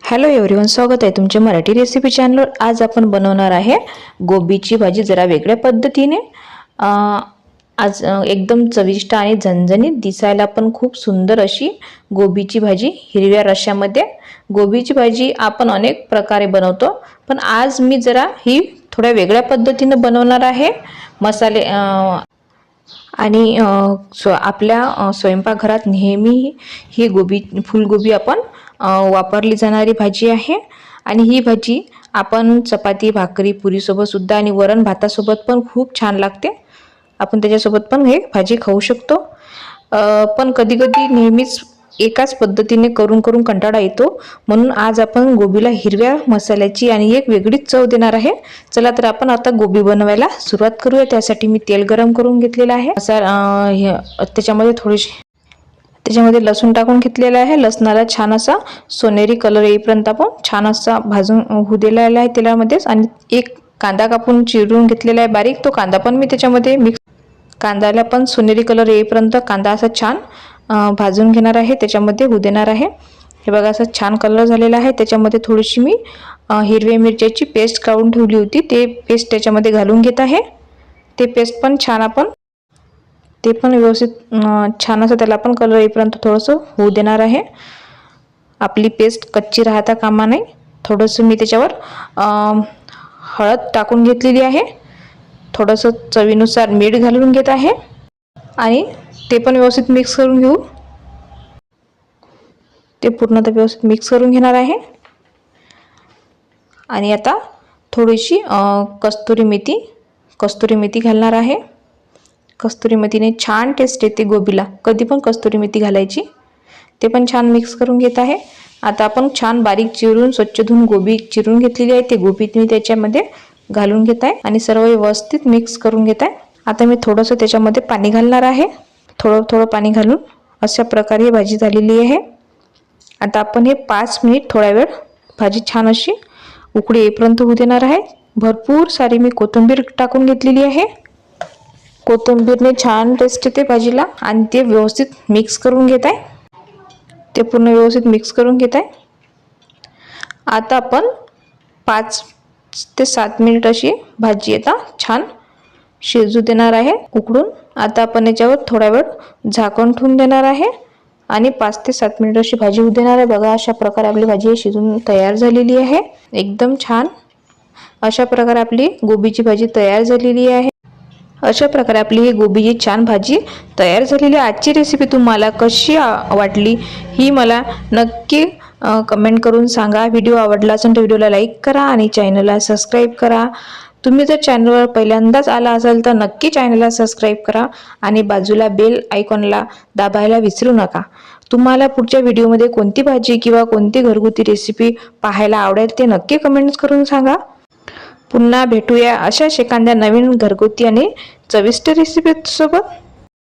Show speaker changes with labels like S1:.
S1: Hello everyone, स्वागत आहे तुमच्या मराठी रेसिपी चॅनलवर। आज आपण बनवणार आहे गोबीची भाजी जरा वेगळ्या पद्धतीने। आज एकदम चविष्ट आणि झणझणीत, दिसायला पण खूप सुंदर अशी गोबीची भाजी हिरव्या रश्श्यामध्ये। गोबीची भाजी आपण अनेक प्रकारे बनवतो, पण आज मी जरा ही थोड्या वेगळ्या पद्धतीने बनवणार आहे। मसाले आणि आपल्या स्वयंपाकघरात नेहमी ही फुलगोबी आपण वापरली जाणारी भाजी आहे। आणि ही भाजी आपण चपाती, भाकरी, पुरी सोबत सुद्धा आणि वरण भातासोबत पण खूप छान लागते। आपण त्याच्यासोबत पण हे भाजी खाऊ शकतो। पण कधी कधी नेहमीच एकाच पद्धतीने करून करून कंटाळा येतो, म्हणून आज आपण गोबीला हिरव्या मसाल्याची आणि एक वेगळीच चव देणार आहे। चला तर आपण आता गोबी बनवायला सुरुवात करूया। त्यासाठी मी तेल गरम करून घेतलेलं आहे। त्याच्यामध्ये लसूण टाकून घेतलेला आहे। लसणाला छान असा सोनेरी कलर येईपर्यंत आपण छान असा भाजून होऊ दिलेला आहे तेलामध्येच। आणि एक कांदा कापून चिरून घेतलेला आहे बारीक, तो कांदा पण मी त्याच्यामध्ये कांद्याला पण सोनेरी कलर येईपर्यंत कांदा असा छान भाजून घेणार आहे, त्याच्यामध्ये होऊ देणार आहे। हे बघा, असा छान कलर झालेला आहे। त्याच्यामध्ये थोडीशी मी हिरव्या मिरच्याची पेस्ट काढून ठेवली होती, ते पेस्ट त्याच्यामध्ये घालून घेत आहे। ते पेस्ट पण छान आपण ते पण व्यवस्थित छान असं त्याला आपण कलर येईपर्यंत थोडंसं होऊ देणार आहे। आपली पेस्ट कच्ची राहता कामा नये। थोडंसं मी त्याच्यावर हळद टाकून घेतलेली आहे, थोडंसं चवीनुसार मीठ घालून घेत आहे आणि ते पण व्यवस्थित मिक्स करून घेऊ। ते पूर्णतः व्यवस्थित मिक्स करून घेणार आहे। आणि आता थोडीशी कस्तुरी मेथी घालणार आहे। कस्तुरी मेथीने छान टेस्ट येते गोबीला, कधी पण कस्तुरी मेथी घालायची। ते पण छान मिक्स करून घेत आहे। आता आपण छान बारीक चिरून स्वच्छ धुवून गोबी चिरून घेतलेली आहे, ते गोबी मी त्याच्यामध्ये घालून घेत आहे आणि सर्व व्यवस्थित मिक्स करून घेत आहे। आता मी थोडंसं त्याच्यामध्ये पाणी घालणार आहे, थोडं पाणी घालून अशा प्रकारे ही भाजी झालेली आहे। आता आपण हे 5 मिनिट थोडा वेळ भाजी छान अशी उकळी येईपर्यंत होऊ देणार आहे। भरपूर सारी मी कोथिंबीर टाकून घेतलेली आहे। कोथिंबीरने छान टेस्ट येते भाजीला आणि ते व्यवस्थित मिक्स करून घेत आहे। ते पूर्ण व्यवस्थित मिक्स करून घेत आहे। आता आपण 5 ते 7 मिनिट अशी भाजी आता छान शिजू देणार आहे उकडून। आता आपण याच्यावर थोडा वेळ झाकण ठेवून देणार आहे आणि 5 ते 7 मिनिट अशी भाजी होऊ देणार आहे। बघा, अशा प्रकारे आपली भाजी शिजून तयार झालेली आहे, एकदम छान। अशा प्रकारे आपली गोबीची भाजी तयार झालेली आहे। अशा प्रकारे आपली ही गोबीची छान भाजी तयार झालेली आहे। आजची रेसिपी तुम्हाला कशी वाटली ही मला नक्की कमेंट करून सांगा। व्हिडिओ आवडला असेल तर व्हिडिओला लाईक करा आणि चॅनलला सबस्क्राईब करा। तुम्ही जर चॅनलवर पहिल्यांदाच आला असाल तर नक्की चॅनलला सबस्क्राईब करा आणि बाजूला बेल आयकॉनला दाबायला विसरू नका। तुम्हाला पुढच्या व्हिडिओमध्ये कोणती भाजी किंवा कोणती घरगुती रेसिपी पाहायला आवडेल ते नक्की कमेंट्स करून सांगा। पुन्हा भेटूया अशाच एखाद्या नवीन घरगुती आणि चविष्ट रेसिपी सोबत।